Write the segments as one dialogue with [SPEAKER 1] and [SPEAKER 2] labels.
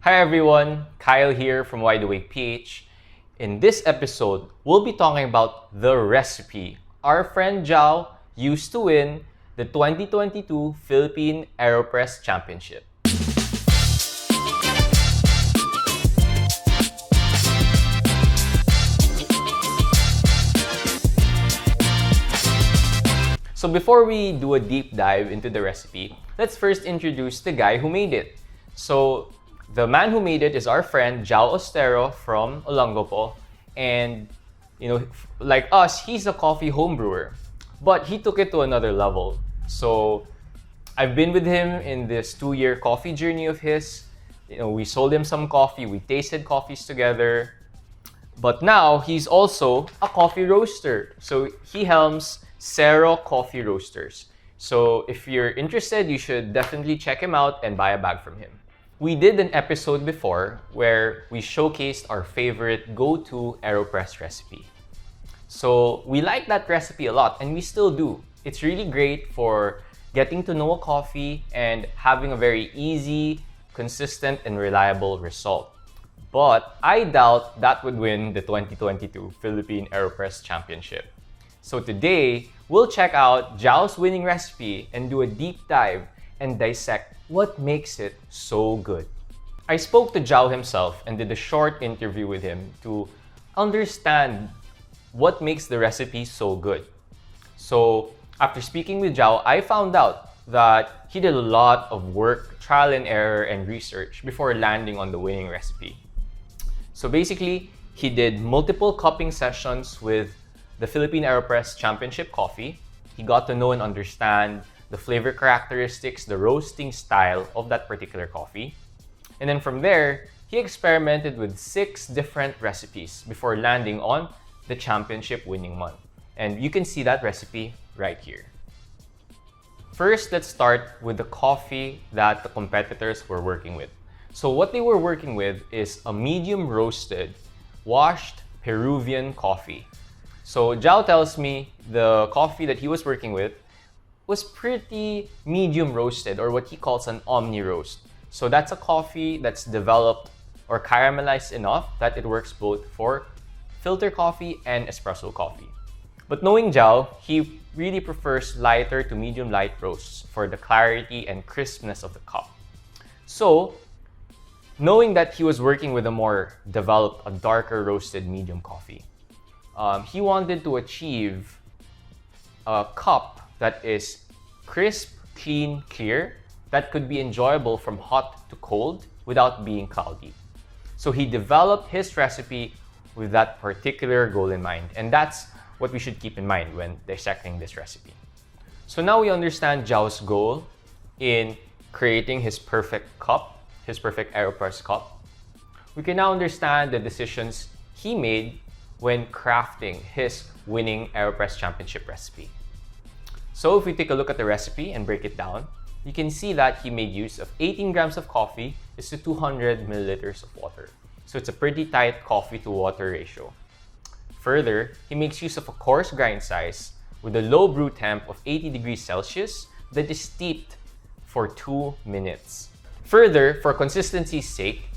[SPEAKER 1] Hi everyone, Kyle here from Wide Awake PH. In this episode, we'll be talking about the recipe our friend Zhao used to win the 2022 Philippine AeroPress Championship. So before we do a deep dive into the recipe, let's first introduce the guy who made it. So the man who made it is our friend Zhao Austero from Olongapo, and like us, he's a coffee home brewer, but he took it to another level. So I've been with him in this 2-year coffee journey of his. We sold him some coffee, we tasted coffees together, but now he's also a coffee roaster. So he helms Austero Coffee Roasters. So if you're interested, you should definitely check him out and buy a bag from him. We did an episode before where we showcased our favorite go-to AeroPress recipe. So we like that recipe a lot, and we still do. It's really great for getting to know a coffee and having a very easy, consistent, and reliable result. But I doubt that would win the 2022 Philippine AeroPress Championship. So today, we'll check out Zhao's winning recipe and do a deep dive and dissect what makes it so good. I spoke to Zhao himself and did a short interview with him to understand what makes the recipe so good. So after speaking with Zhao, I found out that he did a lot of work, trial and error, and research before landing on the winning recipe. So basically, he did multiple cupping sessions with the Philippine AeroPress Championship coffee. He got to know and understand the flavor characteristics, the roasting style of that particular coffee. And then from there, he experimented with 6 different recipes before landing on the championship winning one. And you can see that recipe right here. First, let's start with the coffee that the competitors were working with. So what they were working with is a medium roasted, washed Peruvian coffee. So Zhao tells me the coffee that he was working with was pretty medium roasted, or what he calls an omni roast. So that's a coffee that's developed or caramelized enough that it works both for filter coffee and espresso coffee. But knowing Zhao, he really prefers lighter to medium light roasts for the clarity and crispness of the cup. So knowing that he was working with a more developed, a darker roasted medium coffee, he wanted to achieve a cup that is crisp, clean, clear, that could be enjoyable from hot to cold without being cloudy. So he developed his recipe with that particular goal in mind, and that's what we should keep in mind when dissecting this recipe. So now we understand Zhao's goal in creating his perfect cup, his perfect AeroPress cup. We can now understand the decisions he made when crafting his winning AeroPress Championship recipe. So if we take a look at the recipe and break it down, you can see that he made use of 18 grams of coffee is to 200 milliliters of water. So it's a pretty tight coffee to water ratio. Further, he makes use of a coarse grind size with a low brew temp of 80 degrees Celsius that is steeped for 2 minutes. Further, for consistency's sake,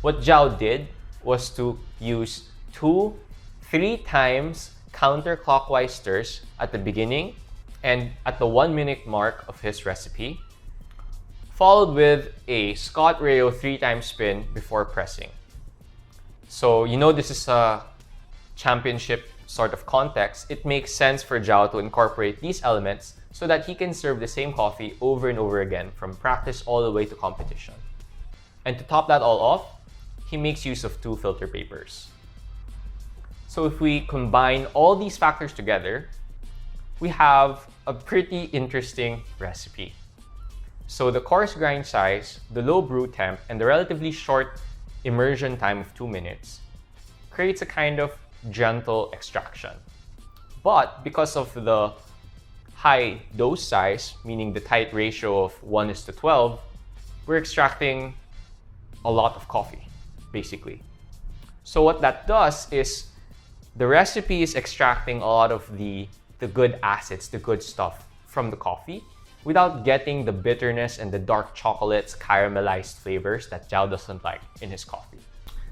[SPEAKER 1] what Zhao did was to use 3 times counterclockwise stirs at the beginning and at the 1-minute mark of his recipe, followed with a Scott Rayo 3-time spin before pressing. So this is a championship sort of context. It makes sense for Zhao to incorporate these elements so that he can serve the same coffee over and over again from practice all the way to competition. And to top that all off, he makes use of 2 filter papers. So if we combine all these factors together, we have a pretty interesting recipe. So the coarse grind size, the low brew temp, and the relatively short immersion time of 2 minutes creates a kind of gentle extraction. But because of the high dose size, meaning the tight ratio of 1:12, we're extracting a lot of coffee, basically. So what that does is the recipe is extracting a lot of the good acids, the good stuff from the coffee, without getting the bitterness and the dark chocolates, caramelized flavors that Zhao doesn't like in his coffee.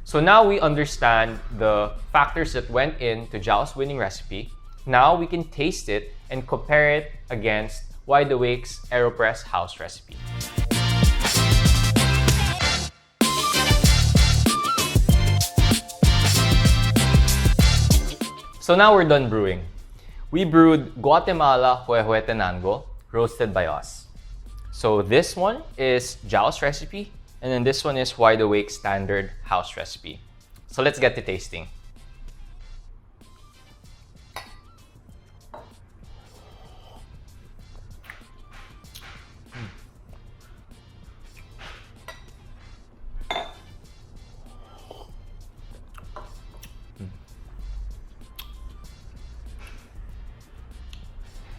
[SPEAKER 1] So now we understand the factors that went into Zhao's winning recipe. Now we can taste it and compare it against Wide Awake's AeroPress house recipe. So now we're done brewing. We brewed Guatemala Huehuetenango, roasted by us. So this one is Zhao's recipe, and then this one is Wide Awake standard house recipe. So let's get to tasting.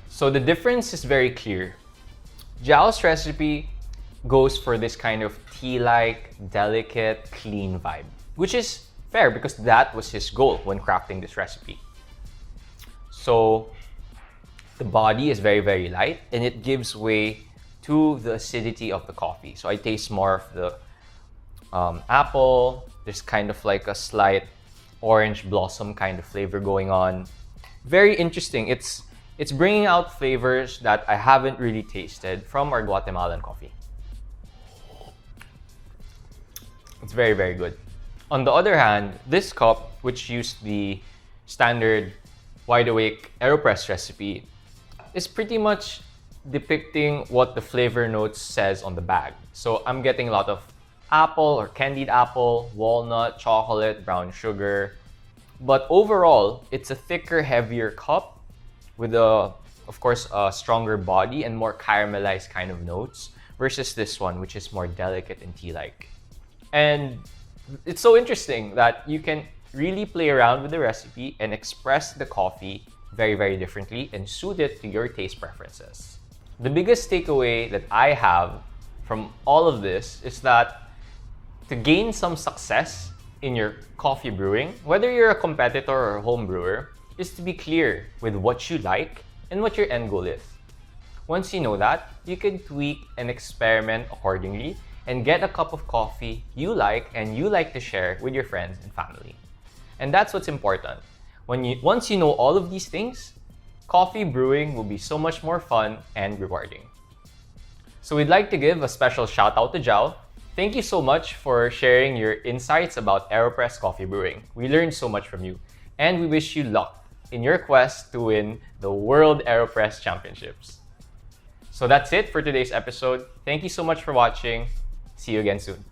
[SPEAKER 1] So the difference is very clear. Zhao's recipe goes for this kind of tea-like, delicate, clean vibe, which is fair because that was his goal when crafting this recipe. So the body is very, very light and it gives way to the acidity of the coffee. So I taste more of the apple. There's kind of like a slight orange blossom kind of flavor going on. Very interesting. It's bringing out flavors that I haven't really tasted from our Guatemalan coffee. It's very, very good. On the other hand, this cup, which used the standard Wide Awake AeroPress recipe, is pretty much depicting what the flavor notes says on the bag. So I'm getting a lot of apple or candied apple, walnut, chocolate, brown sugar. But overall, it's a thicker, heavier cup with of course, a stronger body and more caramelized kind of notes versus this one, which is more delicate and tea-like. And it's so interesting that you can really play around with the recipe and express the coffee very, very differently and suit it to your taste preferences. The biggest takeaway that I have from all of this is that to gain some success in your coffee brewing, whether you're a competitor or a home brewer, is to be clear with what you like and what your end goal is. Once you know that, you can tweak and experiment accordingly and get a cup of coffee you like and you like to share with your friends and family. And that's what's important. Once you know all of these things, coffee brewing will be so much more fun and rewarding. So we'd like to give a special shout out to Zhao. Thank you so much for sharing your insights about AeroPress coffee brewing. We learned so much from you, and we wish you luck in your quest to win the World AeroPress Championships. So that's it for today's episode. Thank you so much for watching. See you again soon.